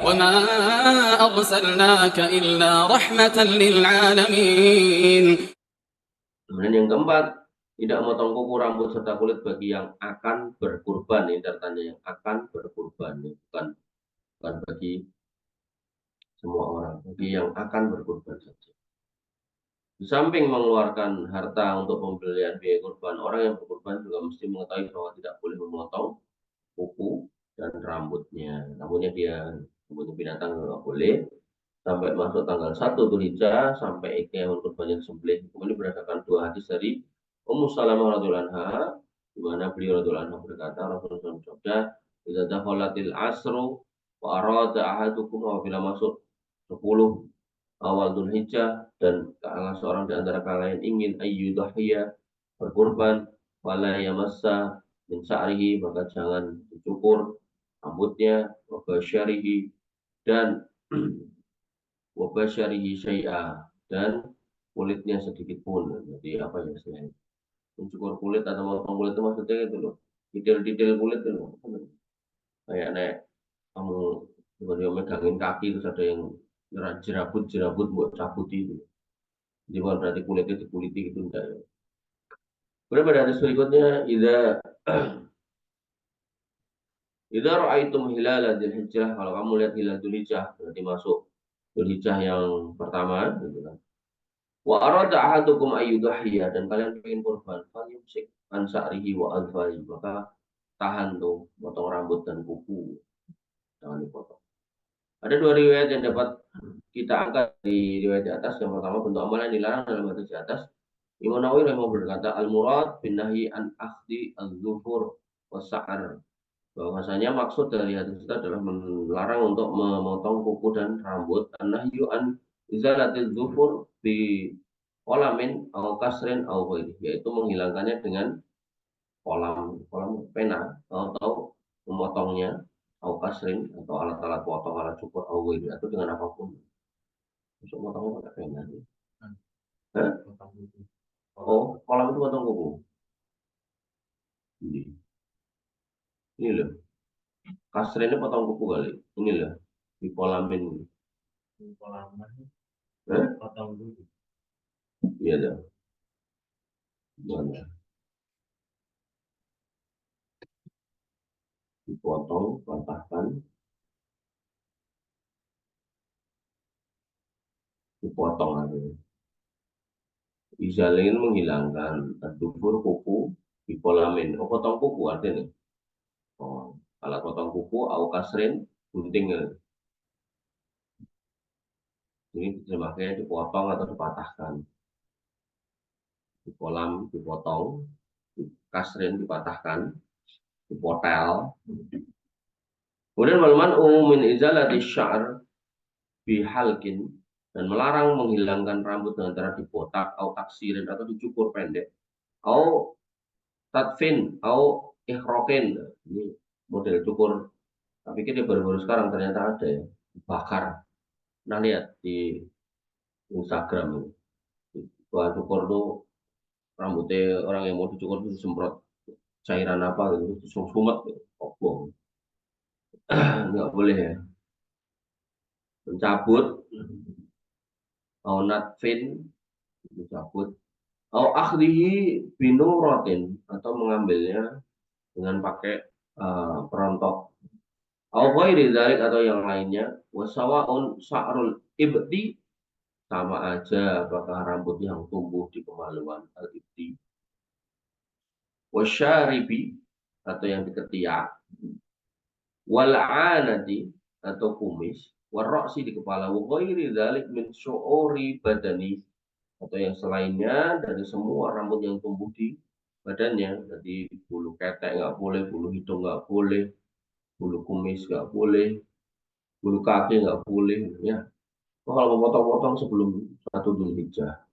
وما أرسلناك إلا رحمة للعالمين. Kemudian yang keempat, tidak memotong kuku, rambut, serta kulit bagi yang akan berkurban. Ini tanda yang akan berkurban, bukan bagi semua orang, bagi yang akan berkurban saja. Di samping mengeluarkan harta untuk pembelian biaya kurban, orang yang berkurban juga mesti mengetahui bahwa tidak boleh memotong kuku dan rambutnya. Rambutnya binatang nggak boleh sampai masuk tanggal 1 Dzulhijjah sampai hewan kurbannya disembelih. Kemudian berdasarkan dua hadis dari Ummu Salamah radhiyallahu anha, di mana beliau radhiyallahu anha berkata, Rasulullah bersabda, "Idza dakhalatil asru wa arada ahadukum," apabila masuk 10 awal Dzulhijjah dan salah seorang di antara kalian ingin ayyudhiyya berkurban, wala yamassa min sa'rihi, maka jangan dicukur rambutnya, wa basyarihi, dan wabasyarihi syai'a, dan kulitnya sedikit pun. Jadi apa ya istilahnya? Mencukur kulit atau memotong kulit itu maksudnya itu loh. Detail-detail kulit itu loh. Kayak naik kamu sebenarnya megangin kaki terus ada yang jerabut buat cabut itu. Jadi bukan berarti kulitnya dikuliti gitu enggak ya. Kemudian pada hadis berikutnya, idza ra'aitum hilala dzulhijjah, kalau kamu lihat hilal dzulhijjah berarti masuk dzulhijjah yang pertama gitu kan. Wa arada ahadukum ayyudhiyya, dan kalian ingin kurban, falyumsik an sa'rihi wa adfari, maka tahan tuh potong rambut dan kuku, jangan dipotong. Ada dua riwayat yang dapat kita angkat di riwayat di atas. Yang pertama, bentuk amalan yang dilarang dalam hadis di atas. Imam Nawawi rahimahullah berkata, al-murad bin nahyi an akhdi al-dzufur was-sa'r, bahwasanya maksud dari hadis itu adalah melarang untuk memotong kuku dan rambut. An-nahyu an izalatil dzufur bi kolamin atau kasrin atau yaitu menghilangkannya dengan kolam pena atau memotongnya atau kasrin atau alat-alat potong, alat cukur atau dengan apapun. Untuk potong pakai pena. Hah? Oh, kolam itu potong kuku. Ini loh. Kasrin ini potong kuku kali. Ini loh. Di kolamin. Potong kuku. Iya dah. Mana? Dipotong, patahkan, dipotong aja. Izalin menghilangkan, dubur kuku, dipolamin. Oh, potong kuku artinya. Oh, alat potong kuku, au kasrin, gunting. Ini terjemahnya dipotong atau dipatahkan. Dipolam, dipotong, kasrin, dipatahkan, dipotel. Kemudian malaman umumin izalati syar bihalkin, dan melarang menghilangkan rambut dengan cara dibotak, atau taksirin, atau dicukur pendek, atau tatfin, atau ikhrokin. Ini model cukur. Tapi kita baru-baru sekarang ternyata ada ya, bakar. Nah lihat di Instagram ini, buat cukur tuh rambutnya orang yang mau dicukur itu disemprot cairan apa gitu, sumet, oh, nggak boleh ya. Mencabut, atau natfin, dicabut, atau akhdihi binuratin, atau mengambilnya dengan pakai perontok, atau ghairi dzalik, atau yang lainnya, wasawaun sa'rul ibti, sama aja apakah rambut yang tumbuh di kemaluan al-ibti, wasyaribi, atau yang di ketiak, wal'anati, atau kumis, warroksi, di kepala, wa ghairi dzalik min syu'uri badani, atau yang selainnya dari semua rambut yang tumbuh di badannya. Jadi bulu ketek nggak boleh, bulu hidung nggak boleh, bulu kumis nggak boleh, bulu kaki nggak boleh, ya. Oh, kalau mau potong-potong sebelum 1 Dzulhijjah.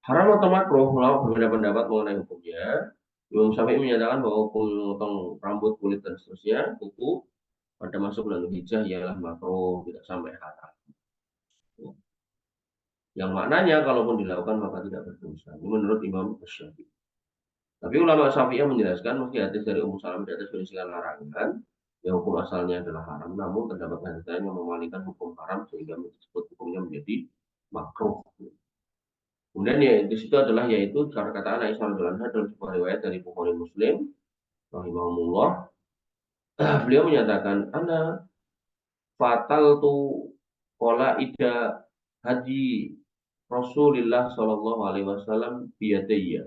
Haram atau makruh, ulama berbeda pendapat mengenai hukumnya. Imam Syafi'i menyatakan bahwa hukum memotong rambut, kulit, dan seterusnya, kuku, pada masuk bulan Dzulhijjah ialah makruh, tidak sampai haram. Yang maknanya kalaupun dilakukan maka tidak berdosa. Ini menurut Imam Syafi'i. Tapi ulama Syafi'iyah menjelaskan, meski hadis dari Ummu Salamah di atas berisikan larangan, yang hukum asalnya adalah haram, namun terdapat hadis lain yang memalingkan hukum haram sehingga disebut hukumnya menjadi makruh. Kemudian ya di situ adalah yaitu perkataan Aisyah radhiyallahu anha dalam sebuah riwayat dari Bukhari Muslim rahimahumullah. Beliau menyatakan ana fatal tu kola ida haji Rasulullah Shallallahu Alaihi Wasallam biyadaya.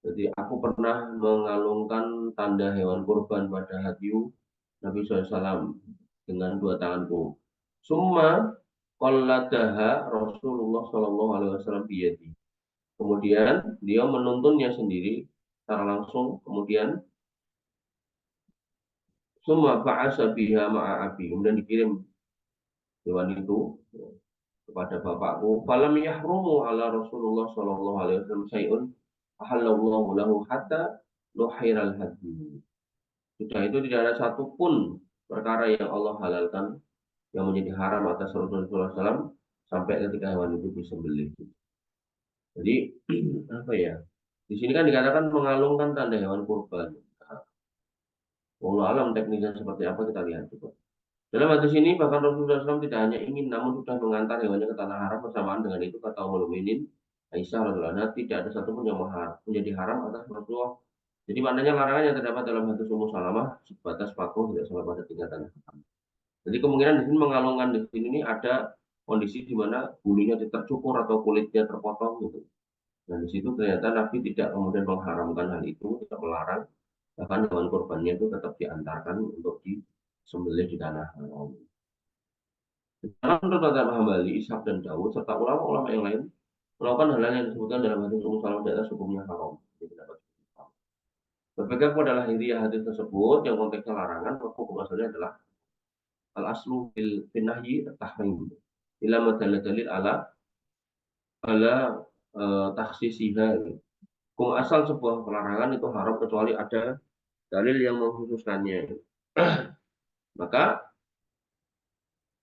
Jadi aku pernah mengalungkan tanda hewan kurban pada hadiu Nabi SAW dengan dua tanganku. Summa qalladaha Rasulullah Shallallahu Alaihi Wasallam biyadi. Kemudian dia menuntunnya sendiri secara langsung. Kemudian summa ba'asa biha ma'a abi. Kemudian dikirim hewan itu kepada bapakku. Falam yahrumu ala Rasulullah Shallallahu Alaihi Wasallam syai'un ahallallahu lahu hatta luhairal hadi. Sudah itu tidak ada satupun perkara yang Allah halalkan yang menjadi haram atas Rasulullah SAW sampai ketika hewan itu disembelih. Jadi apa ya? Di sini kan dikatakan mengalungkan tanda hewan kurban. Wallahu alam teknisnya seperti apa kita lihat coba. Dalam hadis ini bahkan Rasulullah SAW tidak hanya ingin namun sudah mengantar hewannya ke tanah haram. Bersamaan dengan itu kata Ummul Mukminin Aisyah radhiyallahu anha tidak ada satupun yang menjadi haram atas Rasulullah. Jadi maknanya larangan yang terdapat dalam hadis Ummu Salamah sebatas makruh tidak sampai pada tingkatan haram. Jadi kemungkinan di sini mengalungkan di sini ini ada kondisi di mana bulunya tercukur atau kulitnya terpotong gitu. Dan di situ ternyata Nabi tidak kemudian mengharamkan hal itu, tidak melarang, bahkan hewan kurbannya itu tetap diantarkan untuk disembelih di tanah haram. Menurut mazhab Hambali, Ishaq dan Dawud serta ulama-ulama yang lain melakukan hal yang disebutkan dalam hadis Ummu Salamah di atas hukumnya haram. Berpegang pada lahiriah hadis tersebut yang konteksnya larangan, maka hukum asalnya adalah al-aslu fil nahyi at-tahrim. Ila madalla dalil ala takhsisiha. Hukum asal sebuah pelarangan itu haram kecuali ada dalil yang mengkhususkannya. Maka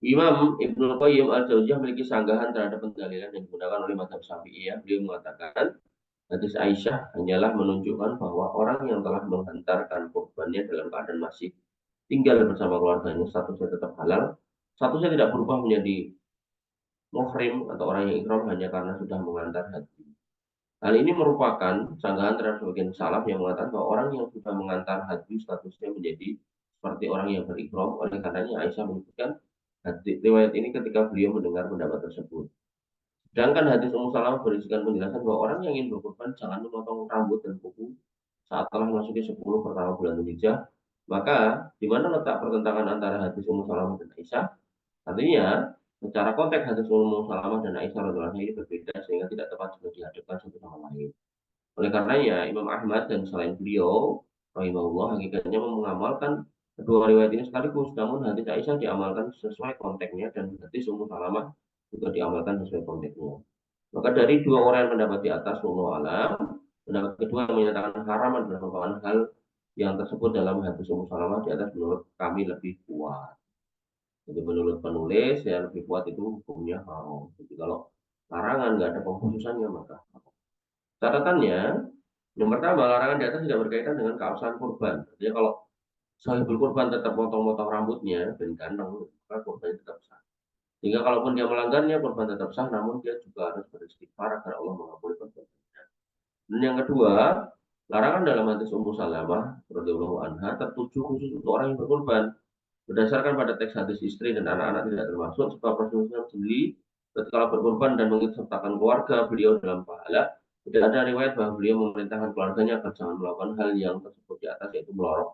Imam Ibnu Qayyim al-Jauziyah memiliki sanggahan terhadap pendalilan yang digunakan oleh mazhab Syafi'iyah. Beliau mengatakan hadis Aisyah hanyalah menunjukkan bahwa orang yang telah menghantarkan korbannya dalam keadaan masih tinggal bersama keluarganya, statusnya tetap halal, statusnya tidak berubah menjadi muhrim atau orang yang ihram hanya karena sudah mengantar haji. Hal ini merupakan sanggahan terhadap sebagian salaf yang mengatakan bahwa orang yang sudah mengantar haji statusnya menjadi seperti orang yang berihram. Oleh karenanya Aisyah menyebutkan riwayat ini ketika beliau mendengar pendapat tersebut. Sedangkan hadis Ummu Salamah berisikan penjelasan bahwa orang yang ingin berkorban jangan memotong rambut dan kuku saat telah memasuki 10 pertama bulan Dzulhijjah. Maka di mana letak pertentangan antara hadis Ummu Salamah dan Aisyah? Artinya secara konteks hadis Ummu Salamah dan Aisyah radhiyallahu anha ini berbeda sehingga tidak tepat jika dihadapkan satu sama lain. Oleh karenanya Imam Ahmad dan selain beliau rahimahullah hakikatnya mengamalkan kedua riwayat ini sekaligus, namun hadis Aisyah diamalkan sesuai konteksnya dan hadis Ummu Salamah juga diamalkan sesuai konteksnya. Maka dari dua orang yang pendapat di atas, wallahu alam, pendapat kedua yang menyatakan haram adalah merupakan hal yang tersebut dalam hadis Ummu Salamah di atas menurut kami lebih kuat. Jadi menurut penulis yang lebih kuat itu hukumnya haram. Jadi kalau larangan nggak ada pengkhususannya maka catatannya yang pertama larangan di atas tidak berkaitan dengan keabsahan kurban. Jadi kalau sahibul kurban tetap potong-potong rambutnya dan ganteng maka kurbannya tetap sah. Sehingga kalaupun dia melanggarnya kurban tetap sah, namun dia juga harus beristighfar agar Allah mengampuni perbuatannya. Dan yang kedua, larangan dalam hadis Ummu Salamah radhiyallahu anha tertuju khusus untuk orang yang berkorban. Berdasarkan pada teks hadis istri dan anak-anak tidak termasuk, sebab Rasulullah sendiri ketika berkorban dan mengikutsertakan keluarga beliau dalam pahala, tidak ada riwayat bahwa beliau memerintahkan keluarganya agar jangan melakukan hal yang tersebut di atas, yaitu melarang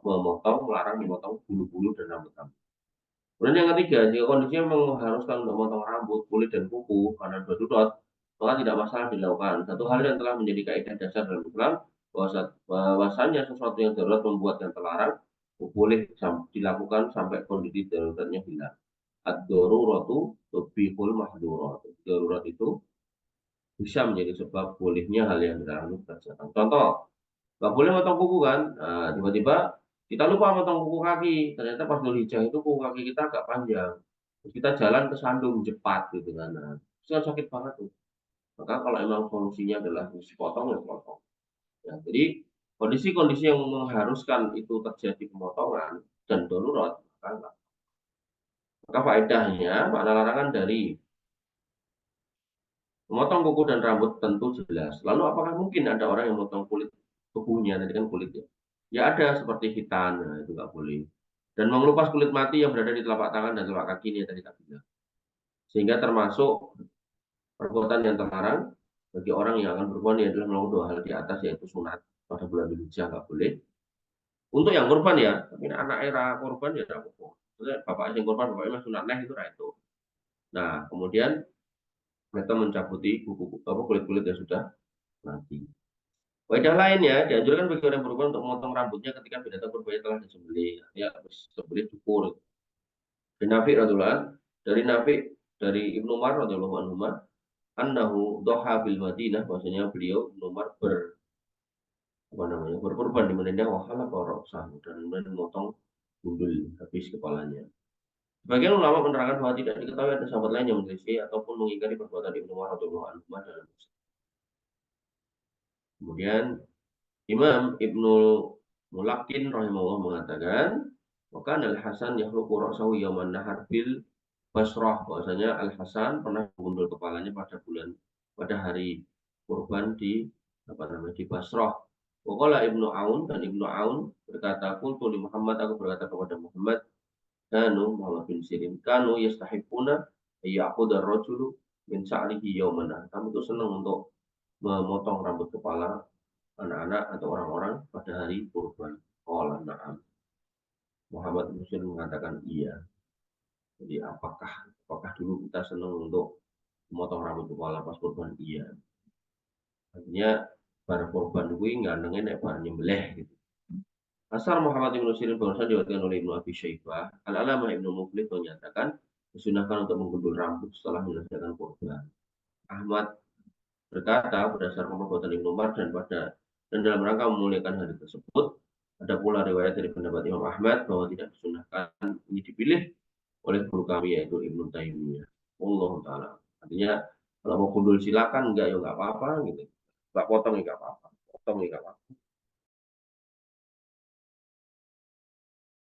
memotong bulu-bulu dan rambut-rambut. Kemudian yang ketiga, jika kondisinya mengharuskan untuk memotong rambut, kulit, dan kuku karena darurat, maka tidak masalah dilakukan. Satu hal yang telah menjadi kaidah dasar dalam Islam, bahwasanya sesuatu yang darurat membuat yang terlarang boleh dilakukan sampai kondisi daruratnya hilang. Ad-daruratu tubihul mahdurat. Darurat itu bisa menjadi sebab bolehnya hal yang dilarang dikerjakan. Contoh, nggak boleh motong kuku kan? Nah, tiba-tiba kita lupa motong kuku kaki. Ternyata pas Dzulhijjah itu kuku kaki kita agak panjang. Terus kita jalan ke Sandung Jepat gitu kan. Nah, itu kan sakit banget tuh. Maka kalau emang solusinya adalah potong ya potong. Ya, jadi kondisi-kondisi yang mengharuskan itu terjadi pemotongan dan darurat, maka faedahnya makna larangan dari memotong kuku dan rambut tentu jelas. Lalu apakah mungkin ada orang yang memotong kulit tubuhnya, tadi kan kulitnya? Ya ada, seperti khitan, nah, itu nggak boleh. Dan mengelupas kulit mati yang berada di telapak tangan dan telapak kaki ini tadi tak bilang. Sehingga termasuk perbuatan yang terlarang bagi orang yang akan berkorban adalah melakukan dua hal di atas, yaitu sunat pada bulan Dzulhijjah nggak boleh. Untuk yang korban ya, tapi anak era korban ya tidak apa-apa. Maksudnya bapak yang korban, bapaknya masih sunat itu itu. Nah, kemudian mereka mencabuti kulit-kulit yang sudah mati. Faedah lainnya, dianjurkan bagi orang berkorban untuk memotong rambutnya ketika binatang kurbannya telah disembelih. Ya, disembelih cukur. Dari Nafi dari Ibnu Umar radhiyallahu anhu annahu doha bil Madinah, bahwasanya beliau Ibnu Umar berkorban di Madinah wahala koroksan dan memotong gundul habis kepalanya. Sebagian ulama menerangkan bahwa tidak diketahui ada sahabat lain yang menyelisih ataupun mengingkari perbuatan Ibnu Umar radhiyallahu anhu dalam. Kemudian Imam Ibnu Mulakin rahimahullah mengatakan, maka Al-Hasan yakhluqu ra'sahu yauman nahar bil Basrah, bahwasanya Al-Hasan pernah menggundul kepalanya pada hari kurban di Basrah. Waqala Ibnu Aun, dan Ibnu Aun berkata, qultu li Muhammad, aku berkata kepada Muhammad Muhammad bin Sirin, kanu yastahibuna ya'khudha ar-rajulu min sa'rihi yauman nahar. Kamu itu senang untuk memotong rambut kepala anak-anak atau orang-orang pada hari kurban. Qala na'am. Muhammad bin Sirin mengatakan iya. Jadi apakah dulu kita senang untuk memotong rambut kepala pas kurban? Iya. Artinya para korban kuwi ngandenge nek bar nyembelih gitu. Asar Muhammad bin Sirin barusan diriwayatkan oleh Ibnu Abi Syaibah. Al-Alamah Ibnu Muflih menyatakan disunahkan untuk menggundul rambut setelah menyelesaikan kurban. Ahmad berkata berdasarkan perbuatan Ibnu Umar dan dalam rangka memuliakan hari tersebut, ada pula riwayat dari pendapat Imam Ahmad bahwa tidak disunahkan, ini dipilih oleh guru kami yaitu Ibnu Taimiyah. Allah taala. Artinya kalau mau gundul silakan, enggak ya enggak apa-apa gitu. Enggak potong ya enggak apa-apa. Potong ya enggak apa-apa.